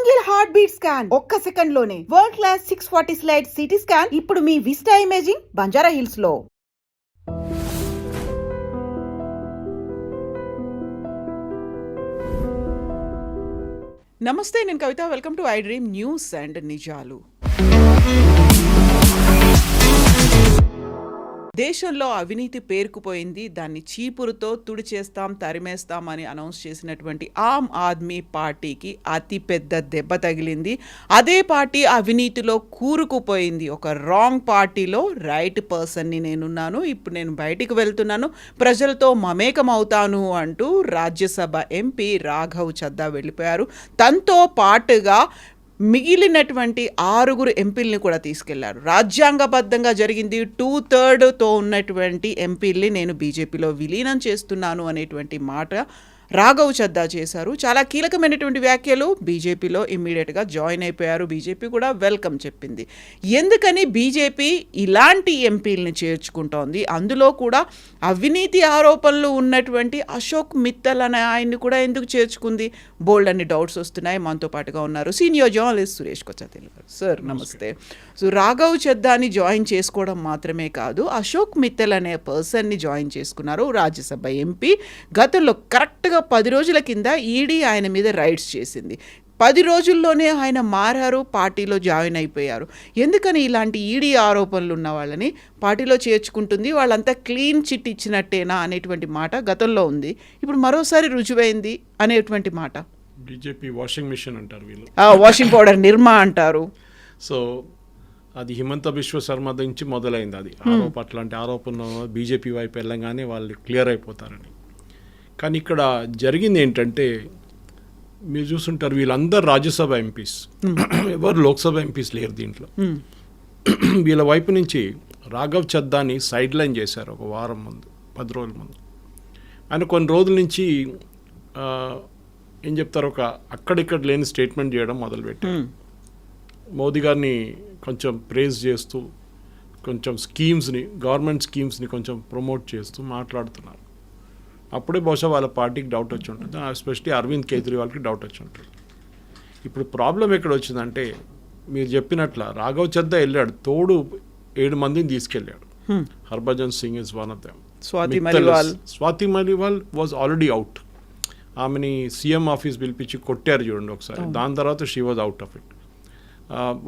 Single heart beat scan ఒక్క second లోనే world class 640 slice CT scan ఇప్పుడు మీ విస్టా ఇమేజింగ్ బంజారా హిల్స్ లో. నమస్తే, నేను Kavitha. Welcome to I dream news and నిజాలు. దేశంలో అవినీతి పేరుకుపోయింది. దాన్ని చీపురుతో తుడిచేస్తాం, తరిమేస్తాం అని అనౌన్స్ చేసినటువంటి ఆమ్ ఆద్మీ పార్టీకి అతి పెద్ద దెబ్బ తగిలింది. అదే పార్టీ అవినీతిలో కూరుకుపోయింది. ఒక రాంగ్ పార్టీలో రైట్ పర్సన్ని నేనున్నాను, ఇప్పుడు నేను బయటికి వెళ్తున్నాను, ప్రజలతో మమేకం అవుతాను అంటూ రాజ్యసభ ఎంపీ రాఘవ్ చద్దా వెళ్ళిపోయారు. తనతో పాటుగా మిగిలినటువంటి 6 ఎంపీల్ని కూడా తీసుకెళ్లారు. రాజ్యాంగబద్ధంగా జరిగింది. 2/3తో ఉన్నటువంటి ఎంపీల్ని నేను బీజేపీలో విలీనం చేస్తున్నాను అనేటువంటి మాట రాఘవ్ చద్దా చేశారు. చాలా కీలకమైనటువంటి వ్యాఖ్యలు. బీజేపీలో ఇమ్మీడియట్గా జాయిన్ అయిపోయారు. బీజేపీ కూడా వెల్కమ్ చెప్పింది. ఎందుకని బీజేపీ ఇలాంటి ఎంపీల్ని చేర్చుకుంటోంది? అందులో కూడా అవినీతి ఆరోపణలు ఉన్నటువంటి అశోక్ మిత్తల్ అనే ఆయన్ని కూడా ఎందుకు చేర్చుకుంది? బోల్డ్ అన్ని డౌట్స్ వస్తున్నాయి. మనతో పాటుగా ఉన్నారు సీనియర్ జర్నలిస్ట్ సురేష్ కొచ్చాతిల్ గారు. సార్ నమస్తే. సో రాఘవ్ చద్దాని జాయిన్ చేసుకోవడం మాత్రమే కాదు, అశోక్ మిత్తల్ అనే పర్సన్ని జాయిన్ చేసుకున్నారు. రాజ్యసభ ఎంపీ. గతంలో కరెక్ట్గా 10 రోజుల కింద ఈడీ ఆయన మీద రైడ్స్ చేసింది. 10 రోజుల్లోనే ఆయన మారారు, పార్టీలో జాయిన్ అయిపోయారు. ఎందుకని ఇలాంటి ఈడీ ఆరోపణలు ఉన్న వాళ్ళని పార్టీలో చేర్చుకుంటుంది? వాళ్ళంతా క్లీన్ చిట్ ఇచ్చినట్టేనా అనేటువంటి మాట గతంలో ఉంది. ఇప్పుడు మరోసారి రుజువైంది అనేటువంటి మాట. బీజేపీ వాషింగ్ మిషన్ అంటారు వీళ్ళు, వాషింగ్ పౌడర్ నిర్మా అంటారు. సో అది హిమంత బిశ్వ శర్మ నుంచి మొదలైంది. అది అట్లాంటి ఆరోపణలు బీజేపీ వైపు వెళ్ళగానే వాళ్ళు క్లియర్ అయిపోతారని. కానీ ఇక్కడ జరిగింది ఏంటంటే, మీరు చూస్తుంటారు వీళ్ళందరూ రాజ్యసభ ఎంపీస్, ఎవరు లోక్సభ ఎంపీస్ లేరు దీంట్లో. వీళ్ళ వైపు నుంచి రాఘవ్ చద్దాని సైడ్ లైన్ చేశారు ఒక వారం ముందు, 10 రోజుల ముందు. ఆయన కొన్ని రోజుల నుంచి ఏం చెప్తారు, ఒక అక్కడిక్కడ లేని స్టేట్మెంట్ చేయడం మొదలుపెట్టారు. మోదీ గారిని కొంచెం ప్రేజ్ చేస్తూ, కొంచెం గవర్నమెంట్ స్కీమ్స్ని కొంచెం ప్రమోట్ చేస్తూ మాట్లాడుతున్నారు. అప్పుడే బహుశా వాళ్ళ పార్టీకి డౌట్ వచ్చి ఉంటుంది, ఎస్పెషలీ అరవింద్ కేజ్రీవాల్కి డౌట్ వచ్చి ఉంటుంది. ఇప్పుడు ప్రాబ్లం ఎక్కడ వచ్చిందంటే, మీరు చెప్పినట్ల రాఘవ్ చద్దా వెళ్ళాడు, తోడు 7 మందిని తీసుకెళ్ళాడు. Harbhajan Singh is one of them. Swathi Maliwal was already out. ఆమెని సీఎం ఆఫీస్ పిలిపించి కొట్టారు చూడండి ఒకసారి. దాని తర్వాత she was out of it.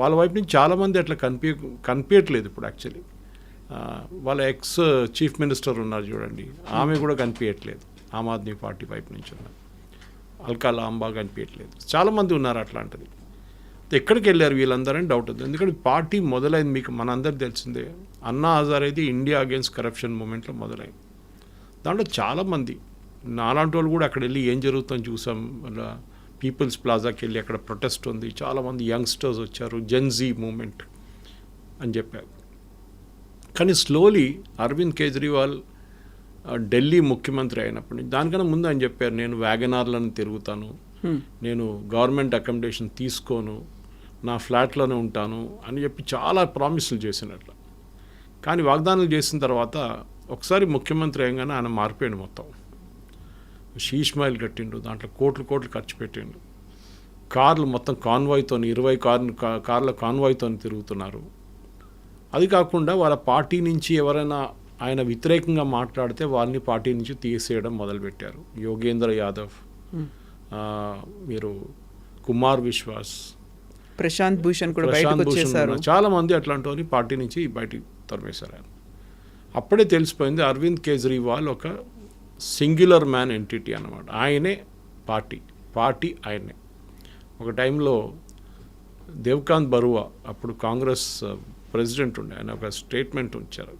వాళ్ళ వైపు నుంచి చాలామంది అట్లా కనిపించట్లేదు ఇప్పుడు. యాక్చువల్లీ వాళ్ళ ఎక్స్ చీఫ్ మినిస్టర్ ఉన్నారు చూడండి, ఆమె కూడా కనిపించట్లేదు. ఆమ్ ఆద్మీ పార్టీ వైపు నుంచి ఉన్నారు. అల్కా లాంబా కనిపించట్లేదు. చాలామంది ఉన్నారు అట్లాంటిది. ఎక్కడికి వెళ్ళారు వీళ్ళందరని డౌట్ ఉంది. ఎందుకంటే పార్టీ మొదలైంది, మీకు మనందరికి తెలిసిందే, అన్నా హజారేది ఇండియా అగేన్స్ట్ కరప్షన్ మూమెంట్లో మొదలైంది. దాంట్లో చాలామంది నాలాంటి వాళ్ళు కూడా అక్కడ వెళ్ళి ఏం జరుగుతుందని చూసాం. అలా పీపుల్స్ ప్లాజాకి వెళ్ళి అక్కడ ప్రొటెస్ట్ ఉంది, చాలామంది యంగ్స్టర్స్ వచ్చారు, జెన్జీ మూమెంట్ అని చెప్పారు. కానీ స్లోలీ అరవింద్ కేజ్రీవాల్ ఢిల్లీ ముఖ్యమంత్రి అయినప్పటి నుంచి, దానికన్నా ముందు ఆయన చెప్పారు, నేను వ్యాగనార్లను తిరుగుతాను, నేను గవర్నమెంట్ అకామిడేషన్ తీసుకోను, నా ఫ్లాట్లోనే ఉంటాను అని చెప్పి చాలా ప్రామిసులు చేసినట్లు. కానీ వాగ్దానాలు చేసిన తర్వాత ఒకసారి ముఖ్యమంత్రి అయ్యగానే ఆయన మారిపోయాడు మొత్తం. షీష్ మైల్ కట్టిండు, దాంట్లో కోట్లు ఖర్చు పెట్టిండు. కార్లు మొత్తం కాన్వాయ్తో 20 కార్ల కాన్వాయ్తో తిరుగుతున్నారు. అది కాకుండా వాళ్ళ పార్టీ నుంచి ఎవరైనా ఆయన వ్యతిరేకంగా మాట్లాడితే వాళ్ళని పార్టీ నుంచి తీసేయడం మొదలుపెట్టారు. యోగేంద్ర యాదవ్, మీరు కుమార్ విశ్వాస్, ప్రశాంత్ భూషణ్ కూడా బయటకు వచ్చేసారు. చాలామంది అట్లాంటి వారిని పార్టీ నుంచి బయటికి తరిమేశారు ఆయన. అప్పుడే తెలిసిపోయింది అరవింద్ కేజ్రీవాల్ ఒక సింగ్యులర్ మ్యాన్ ఎంటిటీ అన్నమాట. ఆయనే పార్టీ ఆయనే. ఒక టైంలో దేవ్కాంత్ బరువా, అప్పుడు కాంగ్రెస్ ప్రెసిడెంట్ ఉండే, ఆయన ఒక స్టేట్మెంట్ ఉంచారు,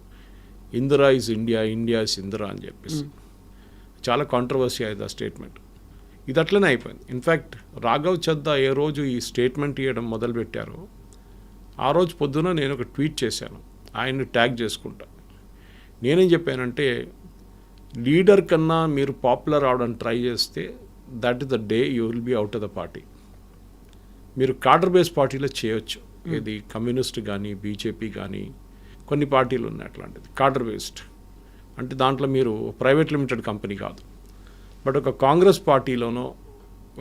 Indira is India, India is Indira అని చెప్పేసి. చాలా కాంట్రవర్సీ అయింది ఆ స్టేట్మెంట్. ఇది అట్లనే అయిపోయింది. ఇన్ఫ్యాక్ట్ రాఘవ్ చద్దా ఏ రోజు ఈ స్టేట్మెంట్ ఇవ్వడం మొదలుపెట్టారో ఆ రోజు పొద్దున నేను ఒక ట్వీట్ చేశాను ఆయన్ని ట్యాగ్ చేసుకుంటా. నేనేం చెప్పానంటే, లీడర్ కన్నా మీరు పాపులర్ అవడానికి ట్రై చేస్తే that is the day you will be out of the party. మీరు కాడర్ బేస్ పార్టీలో చేయొచ్చు, ఇది కమ్యూనిస్ట్ కానీ బీజేపీ కానీ కొన్ని పార్టీలు ఉన్నాయి అట్లాంటిది. కాడర్ బేస్డ్ అంటే దాంట్లో మీరు ప్రైవేట్ లిమిటెడ్ కంపెనీ కాదు, బట్ ఒక కాంగ్రెస్ పార్టీలోనో,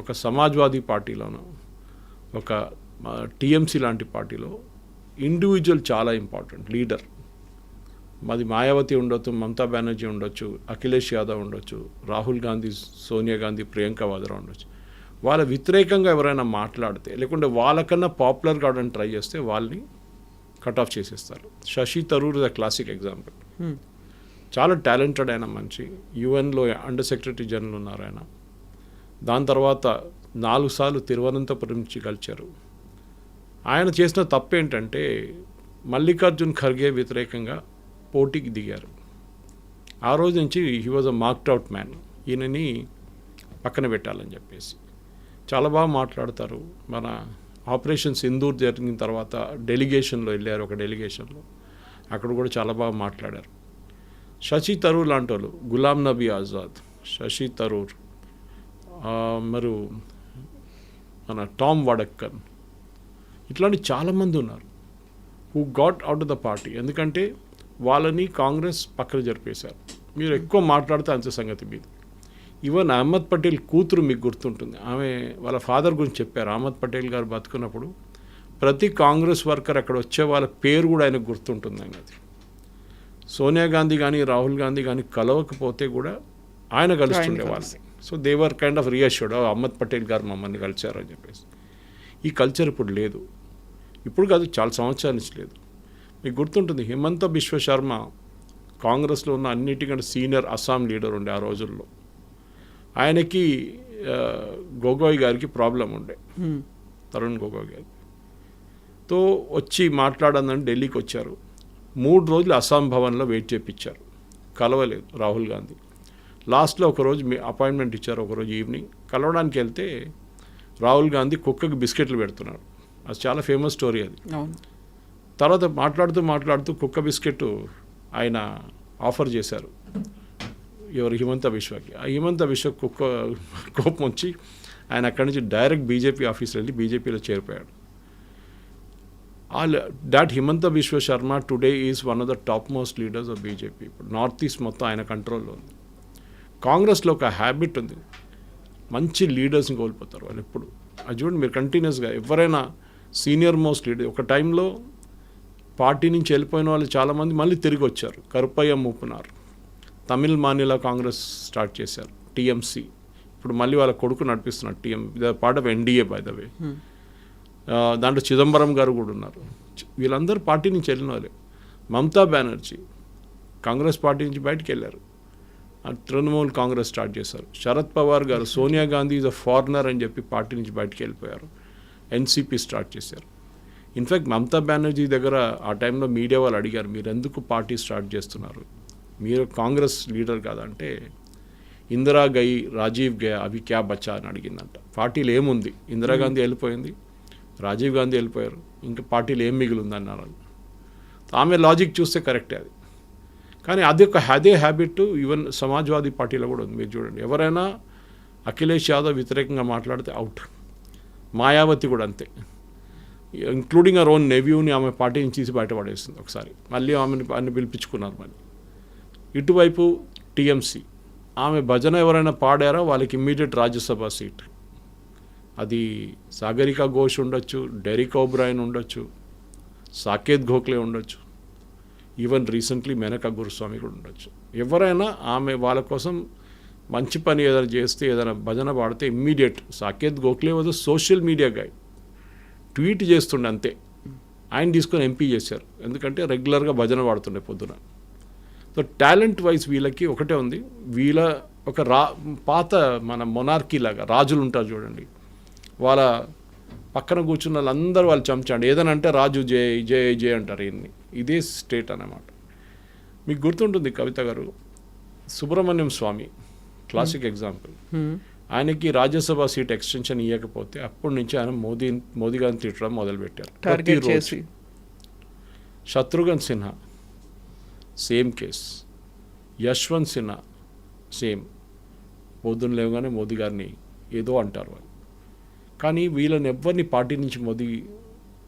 ఒక సమాజ్వాదీ పార్టీలోనో, ఒక టీఎంసీ లాంటి పార్టీలో ఇండివిజువల్ చాలా ఇంపార్టెంట్. లీడర్ మాది మాయావతి ఉండొచ్చు, మమతా బెనర్జీ ఉండొచ్చు, అఖిలేష్ యాదవ్ ఉండొచ్చు, రాహుల్ గాంధీ, సోనియా గాంధీ, ప్రియాంక వాద్రా ఉండొచ్చు. వాళ్ళ వ్యతిరేకంగా ఎవరైనా మాట్లాడితే లేకుంటే వాళ్ళకన్నా పాపులర్ కావడానికి ట్రై చేస్తే వాళ్ళని కట్ ఆఫ్ చేసేస్తారు. Shashi Tharoor is a classic example. చాలా టాలెంటెడ్ అయిన మనిషి, యుఎన్లో అండర్ సెక్రటరీ జనరల్ ఉన్నారు ఆయన. దాని తర్వాత 4 సార్లు తిరువనంతపురం నుంచి గెలిచారు. ఆయన చేసిన తప్పు ఏంటంటే మల్లికార్జున్ ఖర్గే వ్యతిరేకంగా పోటీకి దిగారు. ఆ రోజు నుంచి he was a marked out man. ఈయనని పక్కన పెట్టాలని చెప్పేసి చాలా బాగా మాట్లాడతారు. మన ఆపరేషన్ సింధూర్ జరిగిన తర్వాత డెలిగేషన్లో వెళ్ళారు, ఒక డెలిగేషన్లో అక్కడ కూడా చాలా బాగా మాట్లాడారు. శశి తరూర్ లాంటి వాళ్ళు, గులాం నబీ ఆజాద్, శశి తరూర్, మరి మన టామ్ వడక్కన్, ఇట్లాంటి చాలామంది ఉన్నారు who got out of the party. ఎందుకంటే వాళ్ళని కాంగ్రెస్ పక్కన జరిపేశారు. మీరు ఎక్కువ మాట్లాడితే అంతే సంగతి మీది. ఈవెన్ అహ్మద్ పటేల్ కూతురు మీకు గుర్తుంటుంది, ఆమె వాళ్ళ ఫాదర్ గురించి చెప్పారు. అహ్మద్ పటేల్ గారు బతుకున్నప్పుడు ప్రతి కాంగ్రెస్ వర్కర్ అక్కడ వచ్చే వాళ్ళ పేరు కూడా ఆయనకు గుర్తుంటుంది అన్నది. సోనియా గాంధీ కానీ రాహుల్ గాంధీ కానీ కలవకపోతే కూడా ఆయన కలుస్తుండే వాళ్ళని. So they were kind of reassured, Ahmed Patel garu మమ్మల్ని కలిశారు అని చెప్పేసి. ఈ కల్చర్ ఇప్పుడు లేదు, ఇప్పుడు కాదు చాలా సంవత్సరాల నుంచి లేదు. మీకు గుర్తుంటుంది హిమంత బిశ్వ శర్మ కాంగ్రెస్లో ఉన్న అన్నిటికంటే సీనియర్ అస్సాం లీడర్ ఉండే ఆ రోజుల్లో. ఆయనకి గొగోయ్ గారికి ప్రాబ్లం ఉండే, తరుణ్ గొగోయ్ గారితో వచ్చి మాట్లాడాలని ఢిల్లీకి వచ్చారు. 3 రోజులు అస్సాం భవన్లో వెయిట్ చేయించారు, కలవలేదు రాహుల్ గాంధీ. లాస్ట్లో ఒకరోజు అపాయింట్మెంట్ ఇచ్చారు, ఒకరోజు ఈవినింగ్ కలవడానికి వెళ్తే రాహుల్ గాంధీ కుక్కకి బిస్కెట్లు పెడుతున్నాడు. అది చాలా ఫేమస్ స్టోరీ అది. తర్వాత మాట్లాడుతూ కుక్క బిస్కెట్ ఆయన ఆఫర్ చేశారు ఎవరు, హిమంత బిశ్వకి. ఆ హిమంత బిశ్వ కుక్క కోపం వచ్చి ఆయన అక్కడి నుంచి డైరెక్ట్ బీజేపీ ఆఫీస్లో వెళ్ళి బీజేపీలో చేరిపోయాడు. That Himanta Biswa Sarma today is one of the top most leaders of BJP. ఇప్పుడు నార్త్ ఈస్ట్ మొత్తం ఆయన కంట్రోల్లో ఉంది. కాంగ్రెస్లో ఒక హ్యాబిట్ ఉంది, మంచి లీడర్స్ని కోల్పోతారు వాళ్ళు ఎప్పుడు. అది చూడండి మీరు కంటిన్యూస్గా ఎవరైనా సీనియర్ మోస్ట్ లీడర్ ఒక టైంలో పార్టీ నుంచి వెళ్ళిపోయిన వాళ్ళు చాలామంది మళ్ళీ తిరిగి వచ్చారు. కరుపయ్య మూపునార్ తమిళ్ మానిల కాంగ్రెస్ స్టార్ట్ చేశారు, టీఎంసీ. ఇప్పుడు మళ్ళీ వాళ్ళ కొడుకు నడిపిస్తున్నారు part of NDA by the way. దాంట్లో చిదంబరం గారు కూడా ఉన్నారు. వీళ్ళందరూ పార్టీ నుంచి వెళ్ళిన వాళ్ళే. మమతా బెనర్జీ కాంగ్రెస్ పార్టీ నుంచి బయటికి వెళ్ళారు, తృణమూల్ కాంగ్రెస్ స్టార్ట్ చేశారు. శరద్ పవార్ గారు Sonia Gandhi is a foreigner అని చెప్పి పార్టీ నుంచి బయటికి వెళ్ళిపోయారు, ఎన్సీపీ స్టార్ట్ చేశారు. ఇన్ఫ్యాక్ట్ మమతా బెనర్జీ దగ్గర ఆ టైంలో మీడియా వాళ్ళు అడిగారు, మీరు ఎందుకు పార్టీ స్టార్ట్ చేస్తున్నారు, మీరు కాంగ్రెస్ లీడర్ కాదంటే ఇందిరా గై, రాజీవ్ గయా, అవి క్యా బచ్చా అని అడిగిందంట. పార్టీలు ఏముంది, ఇందిరాగాంధీ వెళ్ళిపోయింది, రాజీవ్ గాంధీ వెళ్ళిపోయారు, ఇంకా పార్టీలు ఏం మిగిలింది అన్నారు. ఆమె లాజిక్ చూస్తే కరెక్టే అది. కానీ అదే హ్యాబిట్ ఈవెన్ సమాజ్వాదీ పార్టీలో కూడా ఉంది. మీరు చూడండి, ఎవరైనా అఖిలేష్ యాదవ్ వ్యతిరేకంగా మాట్లాడితే అవుట్. మాయావతి కూడా అంతే, ఇంక్లూడింగ్ అవర్ ఓన్ నెవ్యూని ఆమె పార్టీ నుంచి తీసి బయటపడేస్తుంది ఒకసారి. మళ్ళీ ఆమెను పిలిపించుకున్నారు మళ్ళీ. ఇటువైపు టీఎంసీ, ఆమె భజన ఎవరైనా పాడారో వాళ్ళకి ఇమ్మీడియట్ రాజ్యసభ సీట్. అది సాగరికా ఘోష్ ఉండొచ్చు, డెరిక్ ఓబ్రాయన్ ఉండొచ్చు, సాకేత్ గోఖలే ఉండొచ్చు, ఈవెన్ రీసెంట్లీ మేనకా గురుస్వామి కూడా ఉండొచ్చు. ఎవరైనా ఆమె వాళ్ళ కోసం మంచి పని ఏదైనా చేస్తే, ఏదైనా భజన పాడితే immediate. Saket Gokhale was social media guy, tweet చేస్తుండే అంతే. ఆయన తీసుకొని ఎంపీ చేశారు, ఎందుకంటే రెగ్యులర్గా భజన పాడుతుండే పొద్దున. సో టాలెంట్ వైజ్ వీళ్ళకి ఒకటే ఉంది. వీళ్ళ ఒక పాత మన మొనార్కీ లాగా రాజులు ఉంటారు చూడండి, వాళ్ళ పక్కన కూర్చున్న వాళ్ళందరూ వాళ్ళు చంచాడు. ఏదైనా అంటే రాజు జై జై జై అంటారు. ఇదే స్టేట్ అన్నమాట. మీకు గుర్తుంటుంది కవిత గారు, సుబ్రహ్మణ్యం స్వామి క్లాసిక్ ఎగ్జాంపుల్. ఆయనకి రాజ్యసభ సీట్ ఎక్స్టెన్షన్ ఇవ్వకపోతే అప్పటి నుంచి ఆయన మోదీ గారిని తిట్టడం మొదలుపెట్టారు. Shatrughna Sinha same case, Yashwant Sinha same. పొద్దున్న లేవగానే మోదీ గారిని ఏదో అంటారు వాళ్ళు. కానీ వీళ్ళని ఎవరిని పార్టీ నుంచి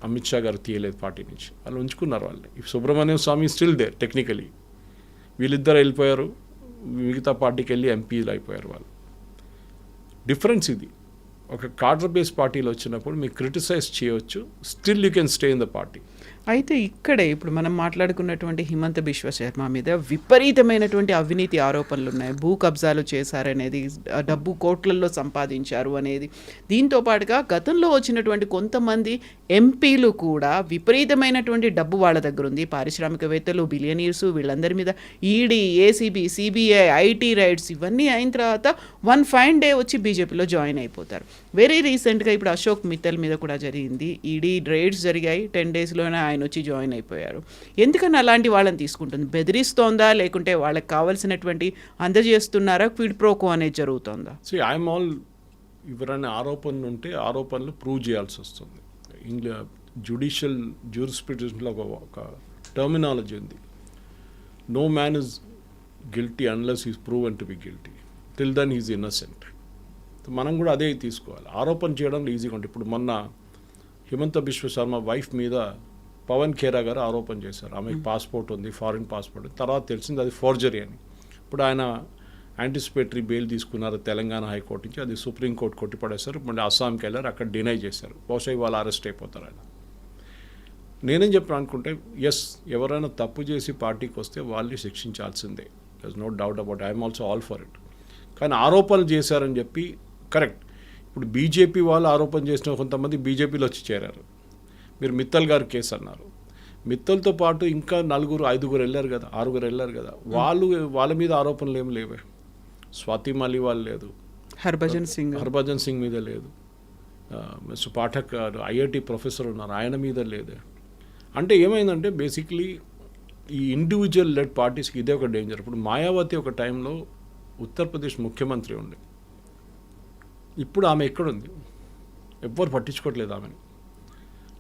అమిత్ షా గారు తీయలేదు పార్టీ నుంచి, వాళ్ళు ఉంచుకున్నారు వాళ్ళని. సుబ్రహ్మణ్యం స్వామి స్టిల్ దేర్ టెక్నికలీ. వీళ్ళిద్దరు వెళ్ళిపోయారు, మిగతా పార్టీకి వెళ్ళి ఎంపీలు అయిపోయారు వాళ్ళు. డిఫరెన్స్ ఇది. ఒక కార్డర్ బేస్ పార్టీలో వచ్చినప్పుడు మీకు క్రిటిసైజ్ చేయవచ్చు, still you can stay in the party. అయితే ఇక్కడే ఇప్పుడు మనం మాట్లాడుకున్నటువంటి హిమంత బిశ్వ శర్మ మీద విపరీతమైనటువంటి అవినీతి ఆరోపణలు ఉన్నాయి. భూ కబ్జాలు చేశారనేది, డబ్బు కోట్లల్లో సంపాదించారు అనేది. దీంతో పాటుగా గతంలో వచ్చినటువంటి కొంతమంది ఎంపీలు కూడా విపరీతమైనటువంటి డబ్బు వాళ్ళ దగ్గర ఉంది. పారిశ్రామికవేత్తలు, బిలియనీర్స్, వీళ్ళందరి మీద ED, ACB, CBI, IT rides ఇవన్నీ అయిన తర్వాత వన్ ఫైన్ డే వచ్చి బీజేపీలో జాయిన్ అయిపోతారు. వెరీ రీసెంట్గా ఇప్పుడు అశోక్ మిత్తల్ మీద కూడా జరిగింది. ఈడీ రైడ్స్ జరిగాయి, 10 డేస్లోనే ఆయన వచ్చి జాయిన్ అయిపోయారు. ఎందుకని అలాంటి వాళ్ళని తీసుకుంటుంది? బెదిరిస్తోందా, లేకుంటే వాళ్ళకి కావాల్సినటువంటి అందజేస్తున్నారా, క్విడ్ ప్రోకో అనేది జరుగుతుందా? ఐఎమ్ ఆల్ ఎవరైనా ఆరోపణలు ఉంటే ఆరోపణలు ప్రూవ్ చేయాల్సి వస్తుంది. జ్యుడిషియల్ జ్యూరిస్ప్రుడెన్స్లో ఒక టర్మినాలజీ ఉంది, no man is guilty unless is proven to be guilty, till then is innocent. మనం కూడా అదే తీసుకోవాలి. ఆరోపణ చేయడంలో ఈజీగా ఉంటుంది. ఇప్పుడు మొన్న హిమంత బిశ్వ శర్మ వైఫ్ మీద పవన్ ఖేరా గారు ఆరోపణ చేశారు, ఆమెకు పాస్పోర్ట్ ఉంది, ఫారిన్ పాస్పోర్ట్. తర్వాత తెలిసింది అది ఫోర్జరీ అని. ఇప్పుడు ఆయన యాంటిసిపేటరీ బెయిల్ తీసుకున్నారు తెలంగాణ హైకోర్టు నుంచి, అది సుప్రీంకోర్టు కొట్టిపడేశారు. మళ్ళీ అస్సాంకి వెళ్ళారు, అక్కడ డినై చేశారు. బహుశా ఇవాళ అరెస్ట్ అయిపోతారు ఆయన. నేనేం చెప్పాను అనుకుంటే, ఎస్, ఎవరైనా తప్పు చేసి పార్టీకి వస్తే వాళ్ళని శిక్షించాల్సిందే, there no doubt about, I'm also all for it. కానీ ఆరోపణలు చేశారని చెప్పి కరెక్ట్. ఇప్పుడు బీజేపీ వాళ్ళు ఆరోపణ చేసిన కొంతమంది బీజేపీలో వచ్చి చేరారు. మీరు మిత్తల్ గారు కేసు అన్నారు, మిత్తల్తో పాటు ఇంకా 4-5 వెళ్ళారు కదా, 6 వెళ్ళారు కదా, వాళ్ళ మీద ఆరోపణలు ఏమి లేవే. స్వాతి మాలివాల్ లేదు, హర్భజన్ సింగ్ మీద లేదు, మిస్టర్ పాఠక్ గారు ఐఐటి ప్రొఫెసర్ ఉన్నారు, ఆయన మీద లేదు. అంటే ఏమైందంటే బేసిక్లీ ఈ ఇండివిజువల్ లెడ్ పార్టీస్కి ఇదే ఒక డేంజర్. ఇప్పుడు మాయావతి ఒక టైంలో ఉత్తరప్రదేశ్ ముఖ్యమంత్రి ఉండే, ఇప్పుడు ఆమె ఎక్కడుంది? ఎవ్వరు పట్టించుకోవట్లేదు ఆమెను.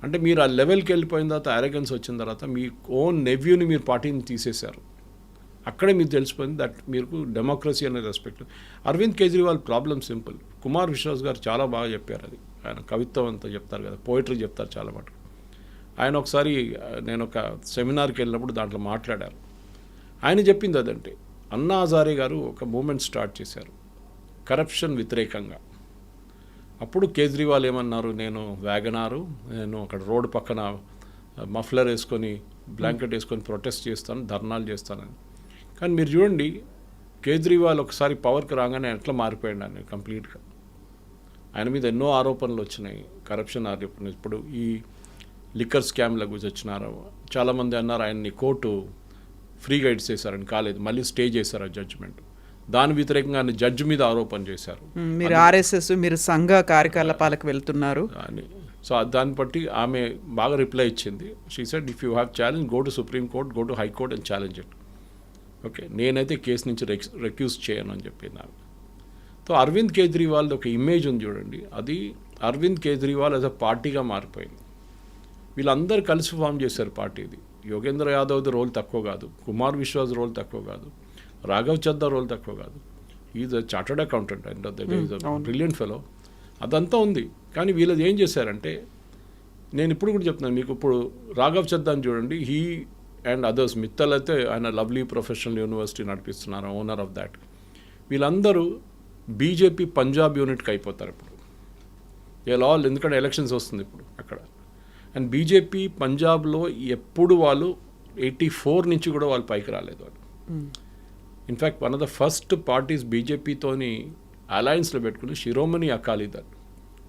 అంటే మీరు ఆ లెవెల్కి వెళ్ళిపోయిన తర్వాత, అరెగెన్స్ వచ్చిన తర్వాత మీ ఓన్ నెవ్యూని మీరు పార్టీని తీసేశారు. అక్కడే మీకు తెలిసిపోయింది దట్ మీకు డెమోక్రసీ అనే respect. Arvind Kejriwal problem simple. Kumar Vishwas గారు చాలా బాగా చెప్పారు అది. ఆయన కవిత్వం అంతా చెప్తారు కదా, పోయిటరీ చెప్తారు చాలా మటుకు. ఆయన ఒకసారి నేను ఒక సెమినార్కి వెళ్ళినప్పుడు దాంట్లో మాట్లాడారు. ఆయన చెప్పింది అదంటే, అన్నా హజారే గారు ఒక మూమెంట్ స్టార్ట్ చేశారు కరప్షన్ వ్యతిరేకంగా. అప్పుడు కేజ్రీవాల్ ఏమన్నారు, నేను వ్యాగనారు, నేను అక్కడ రోడ్డు పక్కన మఫ్లర్ వేసుకొని బ్లాంకెట్ వేసుకొని ప్రొటెస్ట్ చేస్తాను, ధర్నాలు చేస్తానని. కానీ మీరు చూడండి, కేజ్రీవాల్ ఒకసారి పవర్కి రాగానే ఎట్లా మారిపోయాడు ఆయన కంప్లీట్గా. ఆయన మీద ఎన్నో ఆరోపణలు వచ్చినాయి, కరప్షన్ ఆరోపణలు. ఇప్పుడు ఈ లిక్కర్ స్కామ్ల గురించి వచ్చినారు. చాలామంది అన్నారు ఆయన్ని కోర్టు ఫ్రీగా ఇచ్చేసారని, కాలేదు, మళ్ళీ స్టే చేశారు ఆ జడ్జిమెంట్. దాని వ్యతిరేకంగా ఆయన జడ్జి మీద ఆరోపణ చేశారు, మీరు ఆర్ఎస్ఎస్, మీరు సంఘ కార్యకలాపాలకు వెళ్తున్నారు అని. సో దాన్ని బట్టి ఆమె బాగా రిప్లై ఇచ్చింది. She said, if you have challenge, go to supreme court, go to high court and challenge it. Okay, నేనైతే కేసు నుంచి రెక్యూజ్ చేయను అని చెప్పింది ఆమె. సో అరవింద్ కేజ్రీవాల్ది ఒక ఇమేజ్ ఉంది చూడండి, అది అరవింద్ కేజ్రీవాల్ యాజ్ అ పార్టీగా మారిపోయింది. వీళ్ళందరూ కలిసి ఫామ్ చేశారు పార్టీది. యోగేంద్ర యాదవ్ది రోల్ తక్కువ కాదు, కుమార్ విశ్వాస్ రోల్ తక్కువ కాదు, రాఘవ్ చద్దా రోల్ తక్కువ కాదు. Is a chartered accountant and is a brilliant fellow. అదంతా ఉంది. కానీ వీళ్ళది ఏం చేశారంటే, నేను ఇప్పుడు కూడా చెప్తున్నాను మీకు, ఇప్పుడు రాఘవ్ చద్దాని చూడండి, హీ అండ్ అదర్స్, మిత్తల్ అయితే ఆయన లవ్లీ ప్రొఫెషనల్ యూనివర్సిటీ నడిపిస్తున్నారు, ఓనర్ ఆఫ్ దాట్. వీళ్ళందరూ బీజేపీ పంజాబ్ యూనిట్కి అయిపోతారు ఇప్పుడు. ఆల్, ఎందుకంటే ఎలక్షన్స్ వస్తుంది ఇప్పుడు అక్కడ. అండ్ బీజేపీ పంజాబ్లో ఎప్పుడు వాళ్ళు 84 నుంచి కూడా వాళ్ళు పైకి రాలేదు వాళ్ళు. In fact one of the first parties బీజేపీతోని అలయన్స్లో పెట్టుకుని శిరోమణి అకాలీదళ్,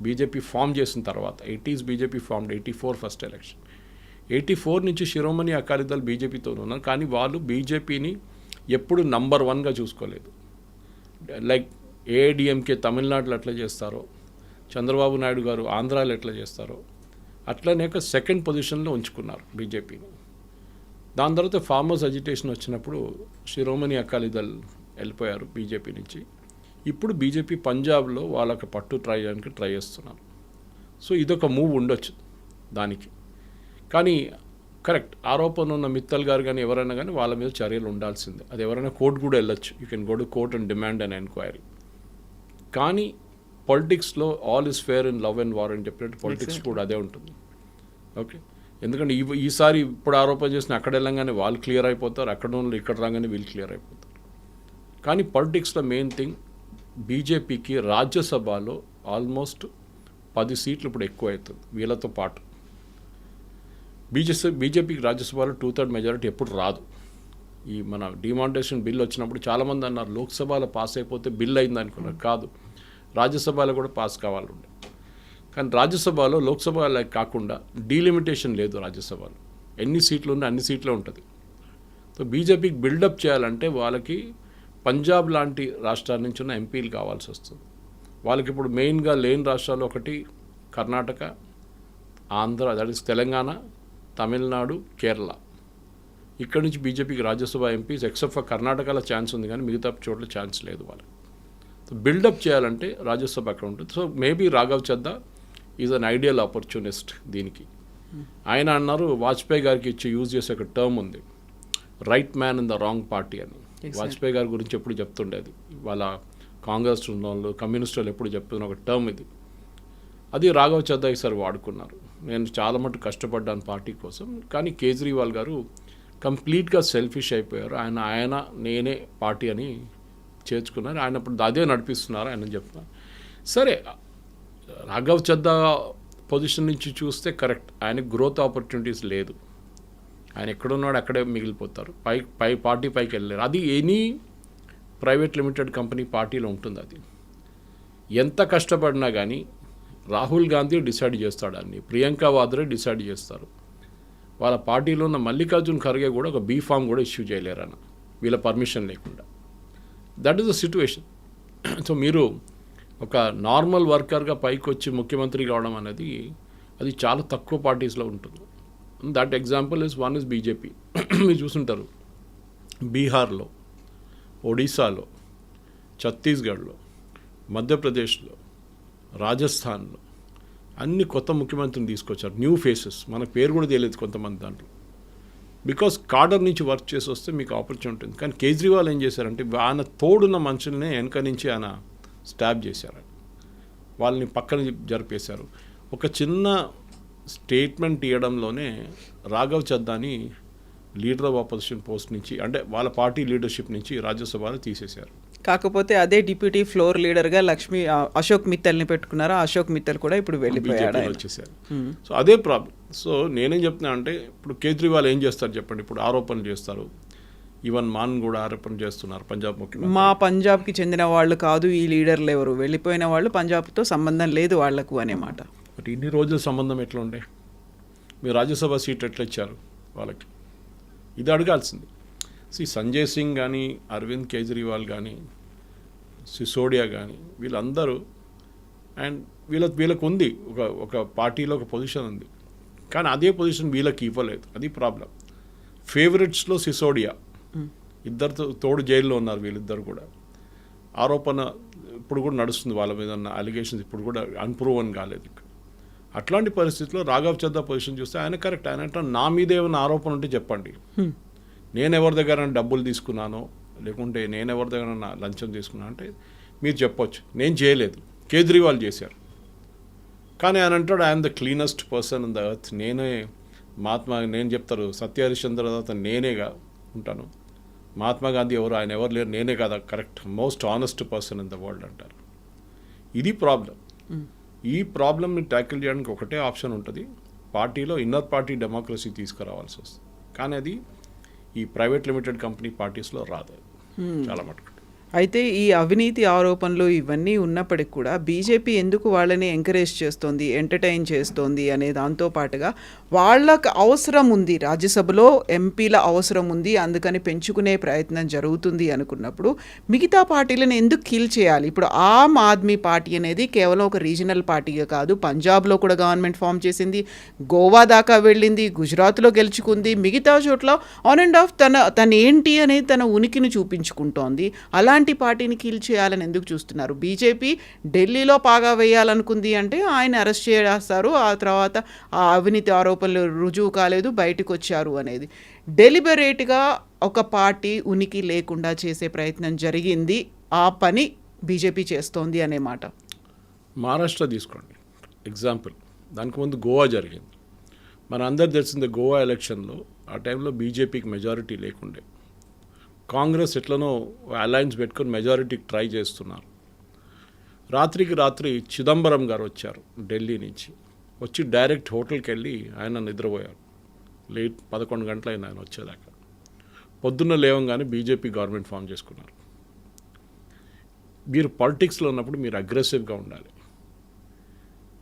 బీజేపీ ఫామ్ చేసిన తర్వాత 80s BJP formed, 84 first election. 84 నుంచి శిరోమణి అకాలీదళ్ బీజేపీతో ఉన్నారు. కానీ వాళ్ళు బీజేపీని ఎప్పుడు నంబర్ 1గా చూసుకోలేదు. లైక్ ఏఐడిఎంకే తమిళనాడులో ఎట్లా చేస్తారో, చంద్రబాబు నాయుడు గారు ఆంధ్రాలో ఎట్లా చేస్తారో, అట్లనే ఒక సెకండ్ పొజిషన్లో ఉంచుకున్నారు బీజేపీని. దాని తర్వాత ఫార్మర్స్ అజిటేషన్ వచ్చినప్పుడు శిరోమణి అకాలీదళ్ వెళ్ళిపోయారు బీజేపీ నుంచి. ఇప్పుడు బీజేపీ పంజాబ్లో వాళ్ళకి పట్టు చేయడానికి ట్రై చేస్తున్నారు. సో ఇదొక మూవ్ ఉండొచ్చు దానికి. కానీ కరెక్ట్, ఆరోపణ ఉన్న మిత్తల్ గారు కానీ ఎవరైనా కానీ వాళ్ళ మీద చర్యలు ఉండాల్సిందే. అది ఎవరైనా కోర్టు కూడా వెళ్ళొచ్చు, you can go to court and demand and enquiry. కానీ పొలిటిక్స్లో all is fair in love and war అని చెప్పినట్టు పొలిటిక్స్ కూడా అదే ఉంటుంది. ఓకే, ఎందుకంటే ఈసారి ఇప్పుడు ఆరోపణ చేసిన అక్కడ వెళ్ళంగానే వాళ్ళు క్లియర్ అయిపోతారు, అక్కడ వాళ్ళు ఇక్కడ రాగానే వీళ్ళు క్లియర్ అయిపోతారు. కానీ పొలిటిక్స్లో మెయిన్ థింగ్, బీజేపీకి రాజ్యసభలో ఆల్మోస్ట్ 10 సీట్లు ఇప్పుడు ఎక్కువ అవుతుంది వీళ్ళతో పాటు. బీజేపీకి రాజ్యసభలో 2/3 మెజారిటీ ఎప్పుడు రాదు. ఈ మన డిమానిటైజేషన్ బిల్ వచ్చినప్పుడు చాలామంది అన్నారు లోక్సభలో పాస్ అయిపోతే బిల్ అయింది అనుకున్నారు. కాదు, రాజ్యసభలో కూడా పాస్ కావాలండి. కానీ రాజ్యసభలో లోక్సభలో కాకుండా డీలిమిటేషన్ లేదు. రాజ్యసభలో ఎన్ని సీట్లు ఉన్నా అన్ని సీట్లే ఉంటుంది. సో బీజేపీకి బిల్డప్ చేయాలంటే వాళ్ళకి పంజాబ్ లాంటి రాష్ట్రాల నుంచి ఉన్న ఎంపీలు కావాల్సి వస్తుంది. వాళ్ళకి ఇప్పుడు మెయిన్గా లేని రాష్ట్రాలు ఒకటి కర్ణాటక, ఆంధ్ర, దట్ ఈస్ తెలంగాణ, తమిళనాడు, కేరళ. ఇక్కడ నుంచి బీజేపీకి రాజ్యసభ ఎంపీస్ ఎక్సెప్ట్ ఫర్ కర్ణాటకలో ఛాన్స్ ఉంది కానీ మిగతా చోట్ల ఛాన్స్ లేదు వాళ్ళకి. సో బిల్డప్ చేయాలంటే రాజ్యసభ అక్కడ ఉంటుంది. So maybe Raghav Chadha is an ideal opportunist దీనికి. ఆయన అన్నారు వాజ్పేయి గారికి ఇచ్చి యూజ్ చేసే ఒక టర్మ్ ఉంది, right man in the wrong party అని. వాజ్పేయి గారి గురించి ఎప్పుడు చెప్తుండేది, వాళ్ళ కాంగ్రెస్ ఉన్న వాళ్ళు కమ్యూనిస్ట్ వాళ్ళు ఎప్పుడు చెప్తున్న ఒక టర్మ్ ఇది. అది రాఘవ్ చద్దా ఈసారి వాడుకున్నారు. నేను చాలా మటుకు కష్టపడ్డాను పార్టీ కోసం, కానీ కేజ్రీవాల్ గారు కంప్లీట్గా సెల్ఫిష్ అయిపోయారు. ఆయన నేనే పార్టీ అని చేర్చుకున్నారు. ఆయన ఇప్పుడు అదే నడిపిస్తున్నారు ఆయన చెప్తున్నారు. సరే, రాఘవ్ చద్దా పొజిషన్ నుంచి చూస్తే కరెక్ట్, ఆయనకి గ్రోత్ ఆపర్చునిటీస్ లేదు. ఆయన ఎక్కడున్నాడు అక్కడే మిగిలిపోతారు, పార్టీ పైకి వెళ్ళలేరు. అది ఎనీ ప్రైవేట్ లిమిటెడ్ కంపెనీ పార్టీలో ఉంటుంది. అది ఎంత కష్టపడినా కానీ రాహుల్ గాంధీ డిసైడ్ చేస్తాడు అన్ని, ప్రియాంక వాద్రే డిసైడ్ చేస్తారు. వాళ్ళ పార్టీలో ఉన్న మల్లికార్జున్ ఖర్గే కూడా ఒక బీ-ఫామ్ కూడా ఇష్యూ చేయలేరు అన్న, వీళ్ళ పర్మిషన్ లేకుండా. That is the situation. So మీరు ఒక నార్మల్ వర్కర్గా పైకి వచ్చి ముఖ్యమంత్రి కావడం అనేది అది చాలా తక్కువ పార్టీస్లో ఉంటుంది. That example one is BJP. మీరు చూసుంటారు బీహార్లో, ఒడిశాలో, ఛత్తీస్గఢ్లో, మధ్యప్రదేశ్లో, రాజస్థాన్లో అన్ని కొత్త ముఖ్యమంత్రిని తీసుకొచ్చారు, న్యూ ఫేసెస్. మనకు పేరు కూడా తెలియదు కొంతమంది దాంట్లో. బికాస్ కాడర్ నుంచి వర్క్ చేసి వస్తే మీకు ఆపర్చునిటీ ఉంటుంది. కానీ కేజ్రీవాల్ ఏం చేశారంటే ఆయన తోడున్న మనుషులనే వెనక నుంచి ఆయన స్టాబ్ చేశారు, వాళ్ళని పక్కన జరిపేశారు. ఒక చిన్న స్టేట్మెంట్ ఇవ్వడంలోనే రాఘవ్ చద్దాని లీడర్ ఆఫ్ ఆపోజిషన్ పోస్ట్ నుంచి, అంటే వాళ్ళ పార్టీ లీడర్షిప్ నుంచి రాజ్యసభలో తీసేశారు. కాకపోతే అదే డిప్యూటీ ఫ్లోర్ లీడర్గా అశోక్ మిత్తల్ని పెట్టుకున్నారు. అశోక్ మిత్తల్ కూడా ఇప్పుడు వెళ్ళిపోయాడు, వచ్చేసారు. సో అదే ప్రాబ్లం. సో నేనేం చెప్తున్నా అంటే ఇప్పుడు కేజ్రీవాల్ ఏం చేస్తారు చెప్పండి, ఇప్పుడు ఆరోపణలు చేస్తారు. ఈవెన్ మాన్ కూడా ఆరోపణ చేస్తున్నారు పంజాబ్ ముఖ్యమంత్రి. మా పంజాబ్కి చెందిన వాళ్ళు కాదు ఈ లీడర్లు, ఎవరు వెళ్ళిపోయిన వాళ్ళు, పంజాబ్తో సంబంధం లేదు వాళ్లకు అనే మాట. బట్ ఇన్ని రోజుల సంబంధం ఎట్లా ఉండే, మీరు రాజ్యసభ సీట్ ఎట్లా ఇచ్చారు వాళ్ళకి, ఇది అడగాల్సింది. సంజయ్ సింగ్ కానీ, అరవింద్ కేజ్రీవాల్ కానీ, సిసోడియా కానీ, వీళ్ళందరూ అండ్ వీళ్ళకు ఉంది ఒక పార్టీలో ఒక పొజిషన్ ఉంది, కానీ అదే పొజిషన్ వీళ్ళకి ఇవ్వలేదు. అది ప్రాబ్లం. ఫేవరెట్స్లో సిసోడియా, ఇద్దరితో తోడు జైల్లో ఉన్నారు వీళ్ళిద్దరు కూడా. ఆరోపణ ఇప్పుడు కూడా నడుస్తుంది వాళ్ళ మీద ఉన్న అలిగేషన్స్, ఇప్పుడు కూడా అన్ప్రూవన్ కాలేదు. అట్లాంటి పరిస్థితుల్లో రాఘవ్ చద్దా పొజిషన్ చూస్తే ఆయన కరెక్ట్. ఆయన అంటే నా మీద ఏమైనా ఆరోపణ ఉంటే చెప్పండి, నేను ఎవరి దగ్గర డబ్బులు తీసుకున్నానో లేకుంటే నేను ఎవరి దగ్గర లంచం తీసుకున్నాను అంటే మీరు చెప్పొచ్చు, నేను చేయలేదు, కేజ్రీవాల్ చేశారు. కానీ ఆయన అంటాడు I'm the cleanest person in the earth, నేను చెప్తారు సత్య హరిశ్చంద్ర తర్వాత నేనేగా ఉంటాను, మహాత్మా గాంధీ ఎవరు, ఆయన ఎవరు లేరు, నేనే కదా correct most honest person in the world అంటారు. ఇది ప్రాబ్లం. ఈ ప్రాబ్లమ్ని ట్యాకిల్ చేయడానికి ఒకటే ఆప్షన్ ఉంటుంది, పార్టీలో ఇన్నర్ పార్టీ డెమోక్రసీ తీసుకురావాల్సి వస్తుంది. కానీ అది ఈ ప్రైవేట్ లిమిటెడ్ కంపెనీ పార్టీస్లో రాదు చాలా మటుకు. అయితే ఈ అవినీతి ఆరోపణలు ఇవన్నీ ఉన్నప్పటికి కూడా బీజేపీ ఎందుకు వాళ్ళని ఎంకరేజ్ చేస్తోంది, ఎంటర్టైన్ చేస్తోంది అనే దాంతో పాటుగా వాళ్ళకు అవసరం ఉంది, రాజ్యసభలో ఎంపీల అవసరం ఉంది, అందుకని పెంచుకునే ప్రయత్నం జరుగుతుంది అనుకున్నప్పుడు మిగతా పార్టీలను ఎందుకు కిల్ చేయాలి? ఇప్పుడు ఆమ్ ఆద్మీ పార్టీ అనేది కేవలం ఒక రీజనల్ పార్టీగా కాదు, పంజాబ్లో కూడా గవర్నమెంట్ ఫామ్ చేసింది, గోవా దాకా వెళ్ళింది, గుజరాత్లో గెలుచుకుంది, మిగతా చోట్ల ఆన్ అండ్ ఆఫ్ తన ఏంటి అనేది తన ఉనికిని చూపించుకుంటోంది. అలాంటి పార్టీని కిల్ చేయాలని ఎందుకు చూస్తున్నారు? బీజేపీ ఢిల్లీలో పాగా వేయాలనుకుంది అంటే ఆయన అరెస్ట్ చేస్తారు, ఆ తర్వాత ఆ అవినీతి ఆరోపణలు రుజువు కాలేదు, బయటకు వచ్చారు అనేది. డెలిబరేట్గా ఒక పార్టీ ఉనికి లేకుండా చేసే ప్రయత్నం జరిగింది, ఆ పని బీజేపీ చేస్తోంది అనే మాట. మహారాష్ట్ర తీసుకోండి ఎగ్జాంపుల్, దానికి ముందు గోవా జరిగింది. మన అందరు తెలిసిందే గోవా ఎలక్షన్లో ఆ టైంలో బీజేపీకి మెజారిటీ లేకుండే, కాంగ్రెస్ ఎట్లనో అలయన్స్ పెట్టుకొని మెజారిటీకి ట్రై చేస్తున్నారు. రాత్రికి రాత్రి చిదంబరం గారు వచ్చారు ఢిల్లీ నుంచి. వచ్చి డైరెక్ట్ హోటల్కి వెళ్ళి ఆయన నిద్రపోయారు. లేట్ 11 గంటలైంది ఆయన వచ్చేదాకా. పొద్దున్న లేవంగానే బీజేపీ గవర్నమెంట్ ఫామ్ చేసుకున్నారు. మీరు పాలిటిక్స్లో ఉన్నప్పుడు మీరు అగ్రెసివ్గా ఉండాలి.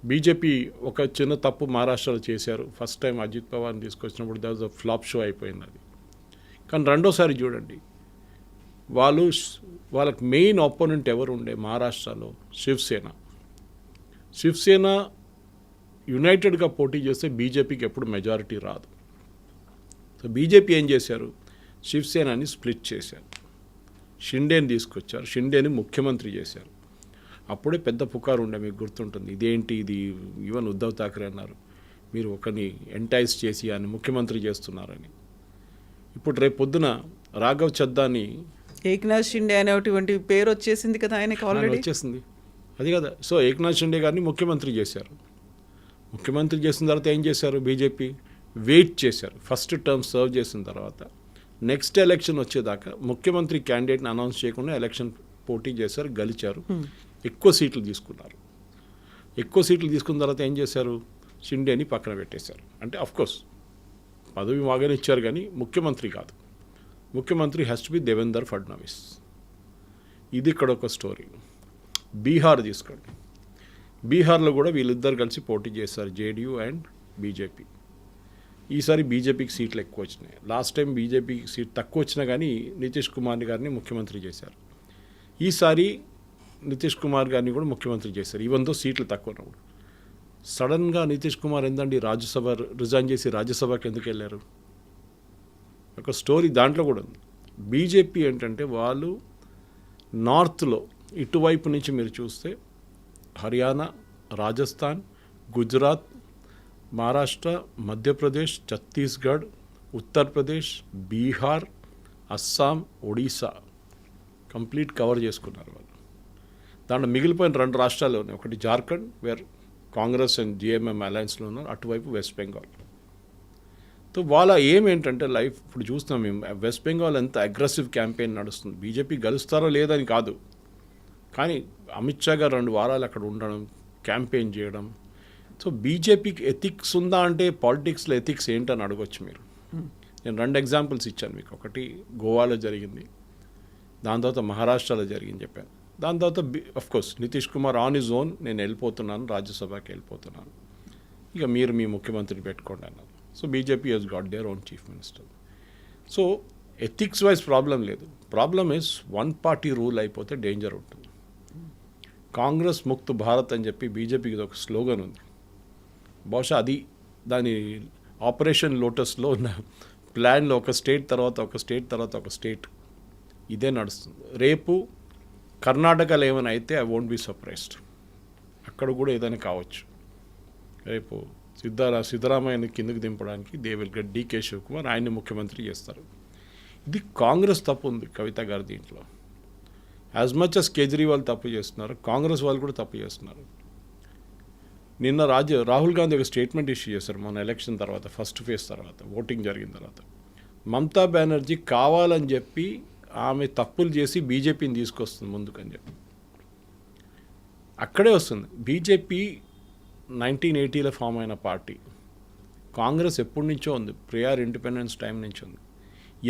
బీజేపీ ఒక చిన్న తప్పు మహారాష్ట్రలో చేశారు. ఫస్ట్ టైం అజిత్ పవార్ని తీసుకొచ్చినప్పుడు దాని ఒక ఫ్లాప్ షో అయిపోయింది అది. కానీ రెండోసారి చూడండి, వాళ్ళకి మెయిన్ ఆపోనెంట్ ఎవరు ఉండే మహారాష్ట్రలో? శివసేన యునైటెడ్గా పోటీ చేస్తే బీజేపీకి ఎప్పుడు మెజారిటీ రాదు. సో బీజేపీ ఏం చేశారు? శివసేనని స్ప్లిట్ చేశారు, షిండేని తీసుకొచ్చారు, షిండేని ముఖ్యమంత్రి చేశారు. అప్పుడే పెద్ద పుకారు ఉండే, మీకు గుర్తుంటుంది. ఇదేంటి ఇది, ఈవెన్ ఉద్ధవ్ ఠాక్రే అన్నారు మీరు ఒకరిని ఎంటైజ్ చేసి ఆయన ముఖ్యమంత్రి చేస్తున్నారని. ఇప్పుడు రేపు పొద్దున రాఘవ్ చద్దాని ఏక్నాథ్ షిండే అనేటువంటి పేరు వచ్చేసింది కదా ఆయనకి ఆల్రెడీ వచ్చేసింది, అది కదా. సో ఏక్నాథ్ షిండే గారిని ముఖ్యమంత్రి చేశారు. ముఖ్యమంత్రి చేసిన తర్వాత ఏం చేశారు? బీజేపీ వెయిట్ చేశారు. ఫస్ట్ టర్మ్ సర్వ్ చేసిన తర్వాత నెక్స్ట్ ఎలక్షన్ వచ్చేదాకా ముఖ్యమంత్రి క్యాండిడేట్ని అనౌన్స్ చేయకుండా ఎలక్షన్ పోటీ చేశారు, గెలిచారు, ఎక్కువ సీట్లు తీసుకున్నారు. ఎక్కువ సీట్లు తీసుకున్న తర్వాత ఏం చేశారు? షిండేని పక్కన పెట్టేశారు. అంటే అఫ్కోర్స్ పదవి బాగానే ఇచ్చారు కానీ ముఖ్యమంత్రి కాదు. ముఖ్యమంత్రి has to be Devender Fadnavis. ఇది ఇక్కడ ఒక స్టోరీ. బీహార్ తీసుకోండి. బీహార్లో కూడా వీళ్ళిద్దరు కలిసి పోటీ చేశారు, జేడీయూ అండ్ బీజేపీ. ఈసారి బీజేపీకి సీట్లు ఎక్కువ వచ్చినాయి. లాస్ట్ టైం బీజేపీకి సీట్ తక్కువ వచ్చినా కానీ నితీష్ కుమార్ గారిని ముఖ్యమంత్రి చేశారు. ఈసారి నితీష్ కుమార్ గారిని కూడా ముఖ్యమంత్రి చేశారు, ఈవెన్ దో సీట్లు తక్కువ ఉన్నప్పుడు. సడన్గా నితీష్ కుమార్ ఏందండి రాజ్యసభ రిజైన్ చేసి రాజ్యసభకి ఎందుకు వెళ్ళారు? ఒక స్టోరీ దాంట్లో కూడా ఉంది. బీజేపీ ఏంటంటే వాళ్ళు నార్త్లో ఇటువైపు నుంచి మీరు చూస్తే హర్యానా, రాజస్థాన్, గుజరాత్, మహారాష్ట్ర, మధ్యప్రదేశ్, ఛత్తీస్గఢ్, ఉత్తరప్రదేశ్, బీహార్, అస్సాం, ఒడిశా కంప్లీట్ కవర్ చేసుకున్నారు వాళ్ళు. దాంట్లో మిగిలిపోయిన 2 రాష్ట్రాలు ఉన్నాయి. ఒకటి Jharkhand, where Congress and JMM అలయన్స్లో ఉన్నారు, అటువైపు వెస్ట్ బెంగాల్. సో వాళ్ళ ఏంటంటే లైఫ్ ఇప్పుడు చూస్తున్నాం మేము, వెస్ట్ బెంగాల్ ఎంత అగ్రెసివ్ క్యాంపెయిన్ నడుస్తుంది. బీజేపీ గెలుస్తారో లేదని కాదు, కానీ అమిత్ షా గారు 2 వారాలు అక్కడ ఉండడం, క్యాంపెయిన్ చేయడం. సో బీజేపీకి ఎథిక్స్ ఉందా అంటే పాలిటిక్స్లో ఎథిక్స్ ఏంటని అడగొచ్చు మీరు. నేను 2 ఎగ్జాంపుల్స్ ఇచ్చాను మీకు. ఒకటి గోవాలో జరిగింది, దాని తర్వాత మహారాష్ట్రలో జరిగింది చెప్పాను. దాని తర్వాత of course Nitish Kumar on his own నేను వెళ్ళిపోతున్నాను, రాజ్యసభకి వెళ్ళిపోతున్నాను, ఇక మీరు మీ ముఖ్యమంత్రిని పెట్టుకోండి అన్నారు. So BJP has got their own chief minister. So ethics wise problem లేదు. Problem is one party rule అయిపోతే డేంజర్ ఉంటుంది. కాంగ్రెస్ ముక్త్ భారత్ అని చెప్పి బీజేపీకి ఒక స్లోగన్ ఉంది. బహుశా అది దాని ఆపరేషన్ లోటస్లో ఉన్న ప్లాన్లో ఒక స్టేట్ తర్వాత ఒక స్టేట్ తర్వాత ఒక స్టేట్ ఇదే నడుస్తుంది. రేపు కర్ణాటకలో ఏమైనా అయితే ఐ వోంట్ బీ సర్ప్రైజ్డ్. అక్కడ కూడా ఏదైనా కావచ్చు. రేపు సిద్ధరామయ్యని కిందకి దింపడానికి they will get DK Shivakumar, ఆయన్ని ముఖ్యమంత్రి చేస్తారు. ఇది కాంగ్రెస్ తప్పు ఉంది కవిత గారు దీంట్లో. యాజ్ మచ్ అస్ కేజ్రీవాల్ తప్పు చేస్తున్నారు, కాంగ్రెస్ వాళ్ళు కూడా తప్పు చేస్తున్నారు. నిన్న రాహుల్ గాంధీ ఒక స్టేట్మెంట్ ఇష్యూ చేశారు మన ఎలక్షన్ తర్వాత, ఫస్ట్ ఫేజ్ తర్వాత, ఓటింగ్ జరిగిన తర్వాత. మమతా బెనర్జీ కావాలని చెప్పి ఆమె తప్పులు చేసి బీజేపీని తీసుకొస్తుంది ముందుకని చెప్పి. అక్కడే వస్తుంది. బీజేపీ 1980లో ఫామ్ అయిన పార్టీ. కాంగ్రెస్ ఎప్పటి నుంచో ఉంది, ప్రియర్ ఇండిపెండెన్స్ టైం నుంచి ఉంది.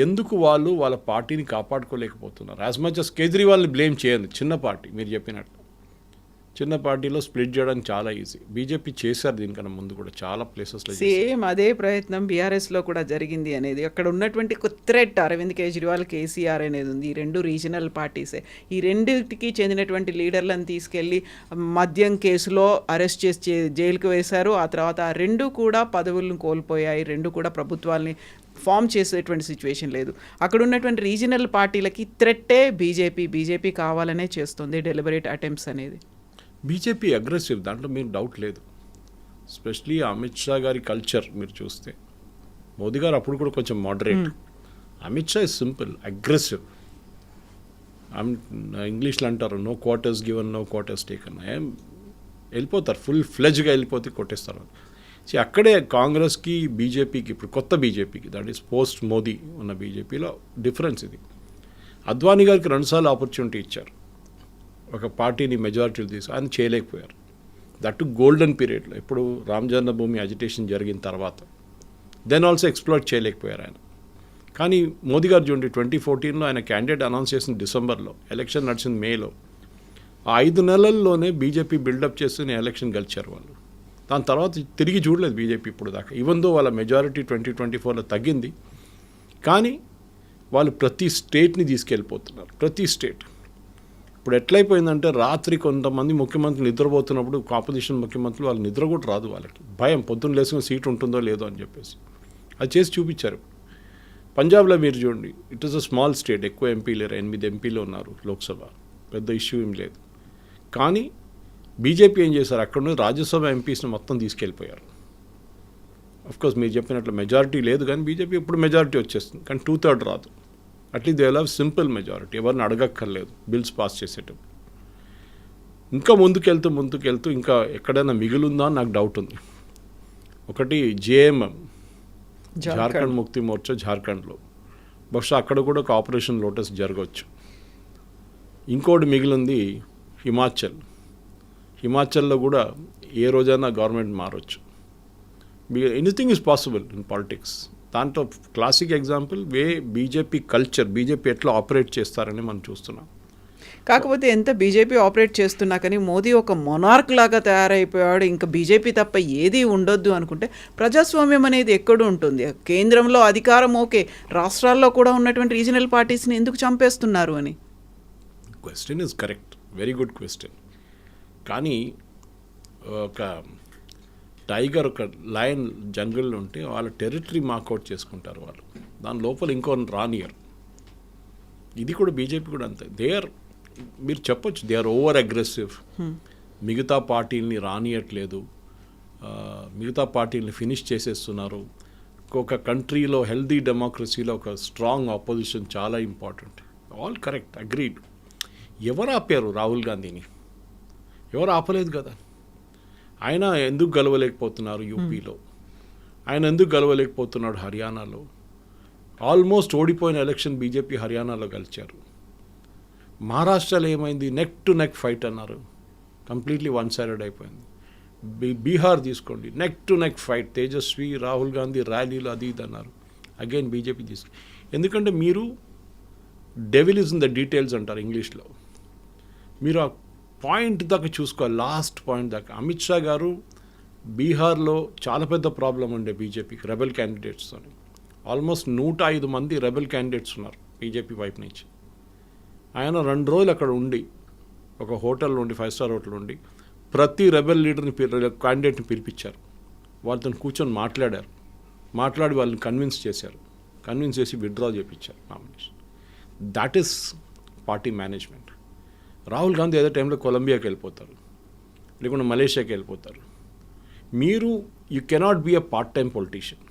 ఎందుకు వాళ్ళు వాళ్ళ పార్టీని కాపాడుకోలేకపోతున్నారు? యాజ్ మచ్ అస్ కేజ్రీవాల్ని బ్లేమ్ చేయండి. చిన్న పార్టీ, మీరు చెప్పినట్టు చిన్న పార్టీలో స్ప్లిట్ చేయడానికి చాలా ఈజీ. బీజేపీ చేశారు దీనికన్నా ముందు కూడా చాలా ప్లేసెస్లో. సేమ్ అదే ప్రయత్నం బీఆర్ఎస్లో కూడా జరిగింది అనేది. అక్కడ ఉన్నటువంటి థ్రెట్ అరవింద్ కేజ్రీవాల్, కేసీఆర్ అనేది ఉంది. ఈ 2 రీజనల్ పార్టీసే. ఈ రెండింటికి చెందినటువంటి లీడర్లను తీసుకెళ్ళి మద్యం కేసులో అరెస్ట్ చేసి జైలుకు వేశారు. ఆ తర్వాత ఆ 2 కూడా పదవులను కోల్పోయాయి. 2 కూడా ప్రభుత్వాల్ని ఫామ్ చేసేటువంటి సిచ్యువేషన్ లేదు. అక్కడ ఉన్నటువంటి రీజనల్ పార్టీలకి థ్రెట్టే బీజేపీ కావాలనే చేస్తుంది డెలిబరేట్ అటెంప్ట్స్ అనేది. బీజేపీ అగ్రెసివ్, దాంట్లో మీరు డౌట్ లేదు. ఎస్పెషలీ అమిత్ షా గారి కల్చర్ మీరు చూస్తే, మోదీ గారు అప్పుడు కూడా కొంచెం moderate. Amit Shah is simple, aggressive. ఇంగ్లీష్లో అంటారు no quarters given, no quarters taken. వెళ్ళిపోతారు, ఫుల్ ఫ్లెజ్గా వెళ్ళిపోతే కొట్టేస్తారు. సో అక్కడే కాంగ్రెస్కి బీజేపీకి, ఇప్పుడు కొత్త బీజేపీకి, దట్ ఈస్ పోస్ట్ మోదీ ఉన్న బీజేపీలో డిఫరెన్స్ ఇది. అద్వానీ గారికి 2 సార్లు ఆపర్చునిటీ ఇచ్చారు. ఒక పార్టీని మెజారిటీలు తీసి ఆయన చేయలేకపోయారు. దట్ గోల్డెన్ పీరియడ్లో ఇప్పుడు రామ్ జన్మభూమి అజిటేషన్ జరిగిన తర్వాత దెన్ ఆల్సో ఎక్స్ప్లోర్ చేయలేకపోయారు ఆయన. కానీ మోదీ గారు చూడండి 2014లో ఆయన క్యాండిడేట్ అనౌన్స్ చేసిన డిసెంబర్లో, ఎలక్షన్ నడిచింది మేలో. ఆ 5 నెలల్లోనే బీజేపీ బిల్డప్ చేస్తూనే ఎలక్షన్ గెలిచారు వాళ్ళు. దాని తర్వాత తిరిగి చూడలేదు బీజేపీ ఇప్పుడు దాకా. ఈవెన్ దో వాళ్ళ మెజారిటీ 2024లో తగ్గింది, కానీ వాళ్ళు ప్రతి స్టేట్ని తీసుకెళ్ళిపోతున్నారు. ప్రతి స్టేట్ ఇప్పుడు ఎట్లయిపోయిందంటే రాత్రి కొంతమంది ముఖ్యమంత్రులు నిద్రపోతున్నప్పుడు ఆపోజిషన్ ముఖ్యమంత్రులు వాళ్ళు నిద్ర కూడా రాదు, వాళ్ళకి భయం పొద్దున్న లేచిన సీట్ ఉంటుందో లేదో అని చెప్పేసి అది చేసి చూపించారు. పంజాబ్లో మీరు చూడండి, it is a small state, ఎక్కువ ఎంపీ లేరు, 8 ఎంపీలు ఉన్నారు లోక్సభ, పెద్ద ఇష్యూ ఏం లేదు. కానీ బీజేపీ ఏం చేశారు, అక్కడ నుండి రాజ్యసభ ఎంపీస్ని మొత్తం తీసుకెళ్ళిపోయారు. అఫ్కోర్స్ మీరు చెప్పినట్లు మెజారిటీ లేదు, కానీ బీజేపీ ఇప్పుడు మెజారిటీ వచ్చేస్తుంది, కానీ 2/3 రాదు. At least they have simple majority, ఎవరిని అడగక్కర్లేదు బిల్స్ పాస్ చేసేటప్పుడు. ఇంకా ముందుకెళ్తూ ఇంకా ఎక్కడైనా మిగిలిందా అని నాకు డౌట్ ఉంది. ఒకటి జేఎంఎం, జార్ఖండ్ ముక్తి మోర్చా, జార్ఖండ్లో బహుశా అక్కడ కూడా ఒక ఆపరేషన్ లోటస్ జరగవచ్చు. ఇంకోటి మిగిలింది హిమాచల్లో కూడా ఏ రోజైనా గవర్నమెంట్ మారవచ్చు. Anything is possible in politics. దాంట్లో classic example BJP culture, BJP ఎట్లా ఆపరేట్ చేస్తారని మనం చూస్తున్నాం. కాకపోతే ఎంత బీజేపీ ఆపరేట్ చేస్తున్నా కానీ మోదీ ఒక మొనార్క్ లాగా తయారైపోయాడు, ఇంకా బీజేపీ తప్ప ఏది ఉండొద్దు అనుకుంటే ప్రజాస్వామ్యం అనేది ఎక్కడ ఉంటుంది? కేంద్రంలో అధికారం ఓకే, రాష్ట్రాల్లో కూడా ఉన్నటువంటి రీజనల్ పార్టీస్ని ఎందుకు చంపేస్తున్నారు అని. Question is correct, very good question. కానీ ఒక టైగర్, ఒక లయన్ జంగిల్లో ఉంటే వాళ్ళ టెరిటరీ మార్కౌట్ చేసుకుంటారు వాళ్ళు, దాని లోపల ఇంకో రానియర్. ఇది కూడా బీజేపీ కూడా అంతే. మీరు చెప్పొచ్చు దే ఆర్ ఓవర్ అగ్రెసివ్, మిగతా పార్టీలని రానియట్లేదు, మిగతా పార్టీలని ఫినిష్ చేసేస్తున్నారు. ఒక కంట్రీలో హెల్దీ డెమోక్రసీలో ఒక స్ట్రాంగ్ ఆపోజిషన్ చాలా ఇంపార్టెంట్. All correct, agreed. ఎవరు ఆపారు రాహుల్ గాంధీని? ఎవరు ఆపలేదు కదా. ఆయన ఎందుకు గెలవలేకపోతున్నారు యూపీలో, ఆయన ఎందుకు గెలవలేకపోతున్నాడు హర్యానాలో? ఆల్మోస్ట్ ఓడిపోయిన ఎలక్షన్ బీజేపీ హర్యానాలో గెలిచారు. మహారాష్ట్రలో ఏమైంది? నెక్ టు నెక్ ఫైట్ అన్నారు, కంప్లీట్లీ వన్ సైడెడ్ అయిపోయింది. బీహార్ తీసుకోండి, neck to neck fight, Tejashwi Rahul Gandhi ర్యాలీలు అది ఇది అన్నారు, అగైన్ బీజేపీ ఎందుకంటే మీరు devil is in the details అంటారు ఇంగ్లీష్లో. మీరు ఆ పాయింట్ దాకా చూసుకోవాలి, లాస్ట్ పాయింట్ దాకా. అమిత్ షా గారు బీహార్లో చాలా పెద్ద ప్రాబ్లం ఉండే బీజేపీకి రెబెల్ క్యాండిడేట్స్తో. ఆల్మోస్ట్ 105 మంది రెబెల్ క్యాండిడేట్స్ ఉన్నారు బీజేపీ వైపు నుంచి. ఆయన 2 రోజులు అక్కడ ఉండి, ఒక హోటల్లో ఉండి, 5 స్టార్ హోటల్ ఉండి, ప్రతి రెబెల్ లీడర్ని క్యాండిడేట్ని పిలిపించారు, వాళ్ళతో కూర్చొని మాట్లాడి వాళ్ళని కన్విన్స్ చేసి విత్డ్రా చేయించారు nomination. That is party management. Rahul Gandhi ఏదో టైంలో కొలంబియాకి వెళ్ళిపోతారు, లేకుంటే మలేషియాకి వెళ్ళిపోతారు. You cannot be a part time politician.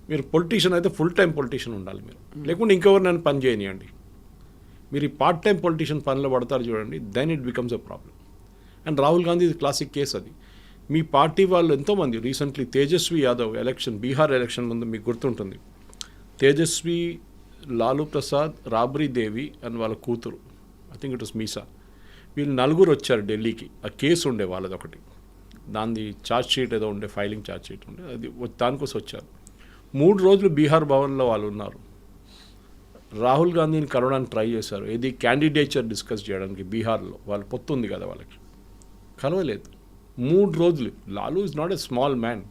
మీరు పొలిటీషియన్ అయితే ఫుల్ టైం పొలిటీషియన్ ఉండాలి మీరు, లేకుంటే ఇంకెవరినైనా పని చేయనియండి. మీరు ఈ పార్ట్ టైం పొలిటీషియన్ పనిలో పడతారు చూడండి, then it becomes a problem. And Rahul Gandhi classic case అది. మీ పార్టీ వాళ్ళు ఎంతోమంది రీసెంట్లీ తేజస్వి యాదవ్ బీహార్ ఎలక్షన్ ముందు మీకు గుర్తుంటుంది, తేజస్వి, లాలూ ప్రసాద్, రాబ్రీ దేవి అండ్ వాళ్ళ కూతురు, I think it was Misa, వీళ్ళు 4 వచ్చారు ఢిల్లీకి. ఆ కేసు ఉండే వాళ్ళది ఒకటి, దాని ఛార్జ్ షీట్ ఏదో ఉండే, ఫైలింగ్ ఛార్జ్ షీట్ ఉండే, అది దానికోసం వచ్చారు. 3 రోజులు బీహార్ భవన్లో వాళ్ళు ఉన్నారు. రాహుల్ గాంధీని కలవడానికి ట్రై చేశారు, ఏది క్యాండిడేచర్ డిస్కస్ చేయడానికి బీహార్లో, వాళ్ళు పొత్తు ఉంది కదా వాళ్ళకి, కలవలేదు 3 రోజులు. Lalu is not a small man,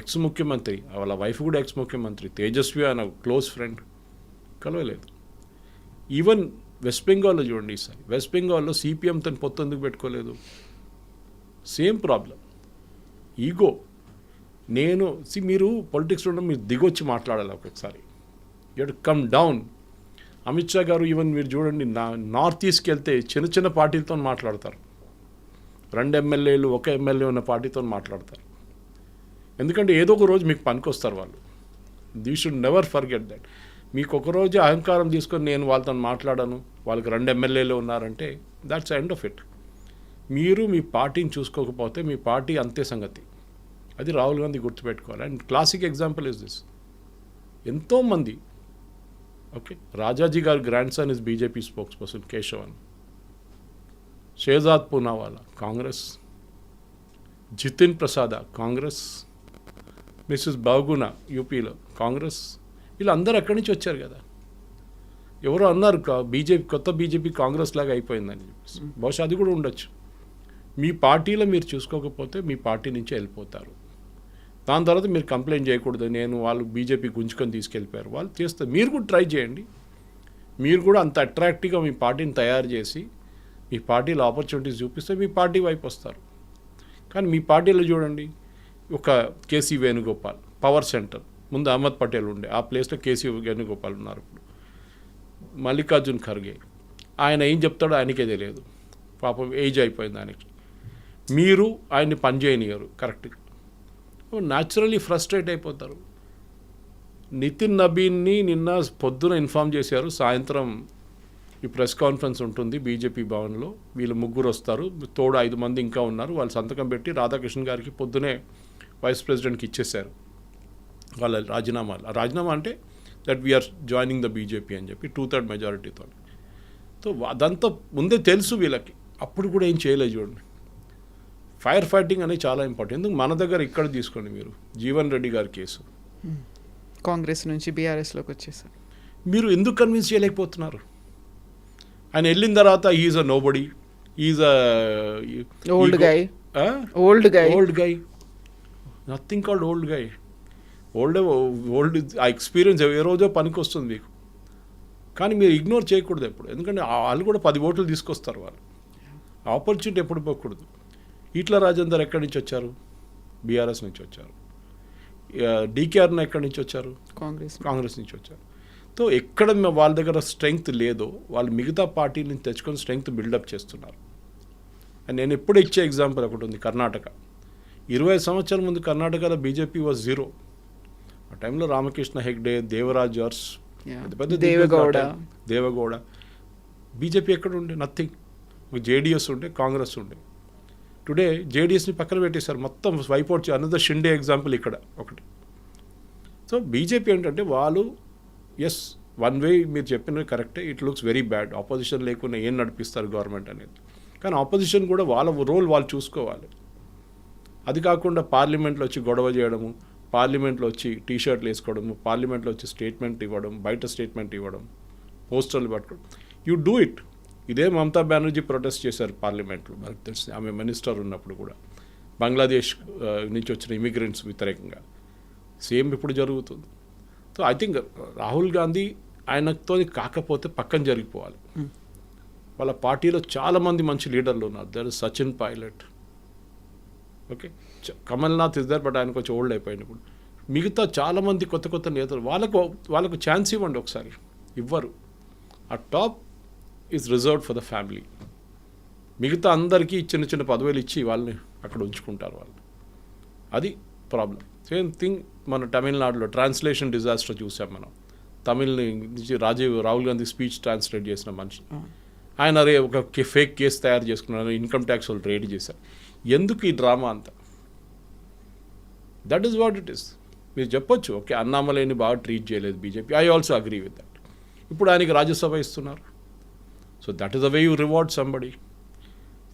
X ముఖ్యమంత్రి, వాళ్ళ వైఫ్ కూడా ఎక్స్ ముఖ్యమంత్రి, తేజస్వి ఆయన క్లోజ్ ఫ్రెండ్, కలవలేదు. ఈవెన్ వెస్ట్ బెంగాల్లో చూడండి, ఈసారి వెస్ట్ బెంగాల్లో సిపిఎంతో పొత్తు ఎందుకు పెట్టుకోలేదు? Same problem, ego. మీరు పొలిటిక్స్లో ఉన్న మీరు దిగొచ్చి మాట్లాడాలి ఒక్కొక్కసారి, you to come down. Amit Shah గారు ఈవెన్ మీరు చూడండి, నార్త్ ఈస్ట్కి వెళ్తే చిన్న పార్టీలతో మాట్లాడతారు, 2 ఎమ్మెల్యేలు 1 ఎమ్మెల్యే ఉన్న పార్టీతో మాట్లాడతారు. ఎందుకంటే ఏదో ఒక రోజు మీకు పనికొస్తారు వాళ్ళు. You should never forget that. మీకు ఒకరోజు అహంకారం తీసుకొని నేను వాళ్ళతో మాట్లాడాను, వాళ్ళకి 2 ఎమ్మెల్యేలు ఉన్నారంటే దాట్స్ ఎండ్ ఆఫ్ ఇట్. మీరు మీ పార్టీని చూసుకోకపోతే మీ పార్టీ అంతే సంగతి. అది రాహుల్ గాంధీ గుర్తుపెట్టుకోవాలి. And classic example is this. ఎంతోమంది, okay, Rajaji garu grandson is BJP spokesperson Keshavan. Shehzad Poonawalla Congress, Jitin Prasada Congress, missus Bahuguna యూపీలో కాంగ్రెస్. వీళ్ళందరూ ఎక్కడి నుంచి వచ్చారు కదా. ఎవరో అన్నారు బీజేపీ, కొత్త బీజేపీ కాంగ్రెస్ లాగా అయిపోయిందని చెప్పేసి. బహుశా అది కూడా ఉండొచ్చు. మీ పార్టీలో మీరు చూసుకోకపోతే మీ పార్టీ నుంచి వెళ్ళిపోతారు. దాని తర్వాత మీరు కంప్లైంట్ చేయకూడదు, నేను వాళ్ళు బీజేపీ గుంజుకొని తీసుకెళ్ళిపోయారు. వాళ్ళు చేస్తారు. మీరు కూడా ట్రై చేయండి. మీరు కూడా అంత అట్రాక్టివ్గా మీ పార్టీని తయారు చేసి మీ పార్టీలో ఆపర్చునిటీస్ చూపిస్తే మీ పార్టీ వైపు వస్తారు. కానీ మీ పార్టీలో చూడండి, ఒక కేసీ వేణుగోపాల్ పవర్ సెంటర్, ముందు అహ్మద్ పటేల్ ఉండే, ఆ ప్లేస్లో కేసీ వేణుగోపాల్ ఉన్నారు. ఇప్పుడు మల్లికార్జున్ ఖర్గే, ఆయన ఏం చెప్తాడో ఆయనకే తెలియదు, పాపం ఏజ్ అయిపోయింది ఆయనకి. మీరు ఆయన్ని పనిచేయనియరు కరెక్ట్గా, న్యాచురల్లీ ఫ్రస్ట్రేట్ అయిపోతారు. నితిన్ నబీన్ని నిన్న పొద్దున ఇన్ఫామ్ చేశారు, సాయంత్రం ఈ ప్రెస్ కాన్ఫరెన్స్ ఉంటుంది బీజేపీ భవన్లో, వీళ్ళు ముగ్గురు వస్తారు, తోడు 5 మంది ఇంకా ఉన్నారు. వాళ్ళు సంతకం పెట్టి రాధాకృష్ణ గారికి పొద్దునే వైస్ ప్రెసిడెంట్కి ఇచ్చేశారు వాళ్ళ రాజీనామాలు. ఆ రాజీనామా అంటే that we're joining the BJP అని చెప్పి 2/3 మెజారిటీతో. సో అదంతా ముందే తెలుసు వీళ్ళకి, అప్పుడు కూడా ఏం చేయలేదు. చూడండి, ఫైర్ ఫైటింగ్ అనేది చాలా ఇంపార్టెంట్. ఎందుకు మన దగ్గర ఇక్కడ తీసుకోండి, మీరు జీవన్ రెడ్డి గారి కేసు కాంగ్రెస్ నుంచి బీఆర్ఎస్లోకి వచ్చేసారు. మీరు ఎందుకు కన్విన్స్ చేయలేకపోతున్నారు? ఆయన వెళ్ళిన తర్వాత is a nobody, is a old guy, nothing called old guy. Old ఆ ఎక్స్పీరియన్స్ ఏ రోజో పనికి వస్తుంది మీకు. కానీ మీరు ఇగ్నోర్ చేయకూడదు ఎప్పుడు, ఎందుకంటే వాళ్ళు కూడా 10 ఓట్లు తీసుకొస్తారు. వాళ్ళు ఆపర్చునిటీ ఎప్పుడు పోకూడదు. ఈట్ల రాజేందర్ ఎక్కడి నుంచి వచ్చారు? బీఆర్ఎస్ నుంచి వచ్చారు. డీకేఆర్న ఎక్కడి నుంచి వచ్చారు? కాంగ్రెస్ నుంచి వచ్చారు. సో ఎక్కడ వాళ్ళ దగ్గర స్ట్రెంగ్త్ లేదో వాళ్ళు మిగతా పార్టీ నుంచి తెచ్చుకొని స్ట్రెంగ్త్ బిల్డప్ చేస్తున్నారు. అండ్ నేను ఎప్పుడు ఇచ్చే ఎగ్జాంపుల్ ఒకటి ఉంది, కర్ణాటక. 20 సంవత్సరాల ముందు కర్ణాటకలో బీజేపీ వాజ్ 0. ఆ టైంలో రామకృష్ణ హెగ్డే, దేవరాజ్ అర్స్, పెద్ద దేవగౌడ. బీజేపీ ఎక్కడ ఉండే? నథింగ్. జేడిఎస్ ఉండే, కాంగ్రెస్ ఉండే. టుడే జేడిఎస్ని పక్కన పెట్టేశారు, మొత్తం వైపౌట్. అనదర్ షిండే ఎగ్జాంపుల్ ఇక్కడ ఒకటి. సో బీజేపీ ఏంటంటే వాళ్ళు ఎస్ వన్ వే మీరు చెప్పినది కరెక్టే, it looks very bad. Opposition లేకుండా ఏం నడిపిస్తారు గవర్నమెంట్ అనేది. కానీ ఆపోజిషన్ కూడా వాళ్ళ రోల్ వాళ్ళు చూసుకోవాలి. అది కాకుండా పార్లమెంట్లో వచ్చి గొడవ చేయడము, పార్లమెంట్లో వచ్చి టీషర్ట్లు వేసుకోవడము, పార్లమెంట్లో వచ్చి స్టేట్మెంట్ ఇవ్వడం, బయట స్టేట్మెంట్ ఇవ్వడం, పోస్టర్లు పట్టుకోవడం, యూ డూ ఇట్. ఇదే మమతా బెనర్జీ ప్రొటెస్ట్ చేశారు పార్లమెంట్లో, మనకు తెలిసి ఆమె మినిస్టర్ ఉన్నప్పుడు కూడా, బంగ్లాదేశ్ నుంచి వచ్చిన ఇమిగ్రెంట్స్ వ్యతిరేకంగా. సేమ్ ఇప్పుడు జరుగుతుంది. So I think Rahul Gandhi ఆయనతో కాకపోతే పక్కన జరిగిపోవాలి. వాళ్ళ పార్టీలో చాలామంది మంచి లీడర్లు ఉన్నారు. There is Sachin Pilot, okay, Kamal Nath is there, but ఆయన కొంచెం ఓల్డ్ అయిపోయింది ఇప్పుడు. మిగతా చాలామంది కొత్త నేతలు, వాళ్ళకు ఛాన్స్ ఇవ్వండి ఒకసారి. ఇవ్వరు. ఆ top is reserved for the family. మిగతా అందరికీ చిన్న పదవులు ఇచ్చి వాళ్ళని అక్కడ ఉంచుకుంటారు వాళ్ళు. అది ప్రాబ్లం. సేమ్ థింగ్ మన తమిళనాడులో ట్రాన్స్లేషన్ డిజాస్టర్ చూసాం మనం. తమిళ్ నుంచి రాహుల్ గాంధీ స్పీచ్ ట్రాన్స్లేట్ చేసిన మనిషి, ఆయన ఒక ఫేక్ కేసు తయారు చేసుకున్నారు, ఇన్కమ్ ట్యాక్స్ వాళ్ళు రేడ్ చేశారు. ఎందుకు ఈ డ్రామా అంతా? That is what it is. మీరు చెప్పొచ్చు, ఓకే, అన్నామలైని బాగా ట్రీట్ చేయలేదు BJP, I also agree with that. ఇప్పుడు ఆయనకి రాజ్యసభ ఇస్తున్నారు. So that is the way you reward somebody.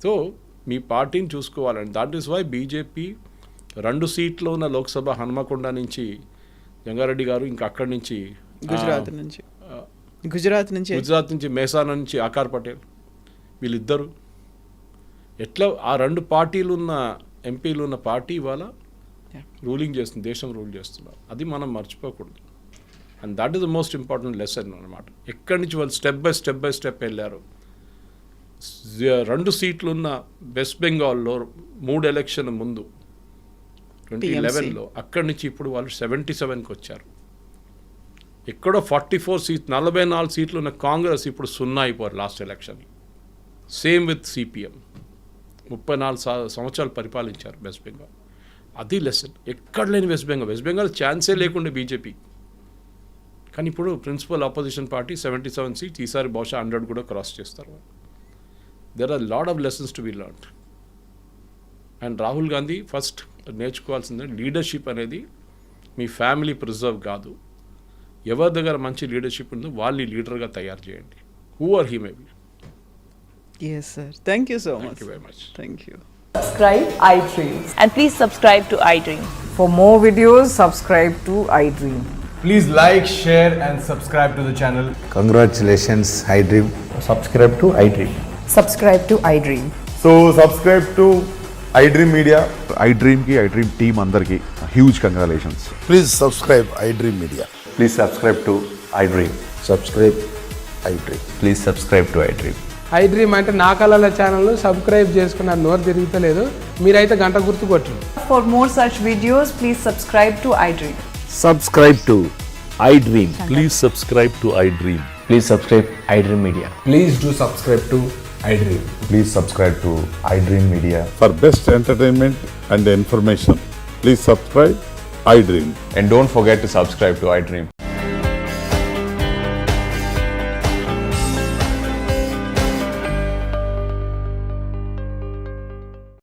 So మీ పార్టీని చూసుకోవాలండి. దట్ ఈస్ వై బీజేపీ 2 సీట్లు ఉన్న లోక్సభ హనుమకొండ నుంచి జంగారెడ్డి గారు, ఇంకా అక్కడి నుంచి గుజరాత్ నుంచి మేసానా నుంచి ఆకార్ పటేల్, వీళ్ళిద్దరు ఎట్లా ఆ 2 పార్టీలు ఉన్న ఎంపీలు ఉన్న పార్టీ ఇవాళ రూలింగ్ చేస్తుంది, దేశం రూల్ చేస్తున్నారు. అది మనం మర్చిపోకూడదు. And that is the most important lesson అనమాట. ఎక్కడి నుంచి వాళ్ళు స్టెప్ బై స్టెప్ వెళ్ళారు. 2 సీట్లు ఉన్న వెస్ట్ బెంగాల్లో 3 ఎలక్షన్ ముందు 2011లో, అక్కడి నుంచి ఇప్పుడు వాళ్ళు 77కి వచ్చారు. ఎక్కడో 44 సీట్లు, 44 సీట్లు ఉన్న కాంగ్రెస్ ఇప్పుడు 0 అయిపోయారు last election. Same with CPM. 34 సంవత్సరాలు పరిపాలించారు వెస్ట్ బెంగాల్. అది లెసన్. ఎక్కడ లేని వెస్ట్ బెంగాల్ ఛాన్సే లేకుండే బీజేపీ. కానీ ఇప్పుడు ప్రిన్సిపల్ ఆపోజిషన్ పార్టీ 77 సీట్స్, ఈసారి బహుశా 100 కూడా క్రాస్ చేస్తారు. There are lot of lessons to be learned. And Rahul Gandhi first నేర్చుకోవాల్సిందే, లీడర్షిప్ అనేది మీ ఫ్యామిలీ ప్రిజర్వ్ కాదు. ఎవరి దగ్గర మంచి లీడర్షిప్ ఉందో వాళ్ళని లీడర్గా తయారు చేయండి. Who or he maybe. Yes, sir. Thank you so much. Thank you very much. Thank you. Subscribe iDreams. And please subscribe to iDream. For more videos, subscribe to iDream. Please like, share and subscribe to the channel. Congratulations, iDream. subscribe to iDream. Subscribe to iDream. So subscribe to iDream Media. iDream ki iDream team అందరికి huge congratulations. Please subscribe iDream Media. Please subscribe to iDream. Subscribe iDream. Please subscribe to iDream. iDream అంటే నా కళల channel subscribe చేసుకున్న నోరు తిరుగుతలేదు, మీరైతే గంట గుర్తు కొట్టండి. For more such videos, please subscribe to iDream. Subscribe to iDream. Please subscribe to iDream. Please subscribe iDream Media. Please do subscribe to iDream. Please subscribe to iDream Media. For best entertainment and information, please subscribe iDream. And don't forget to subscribe to iDream.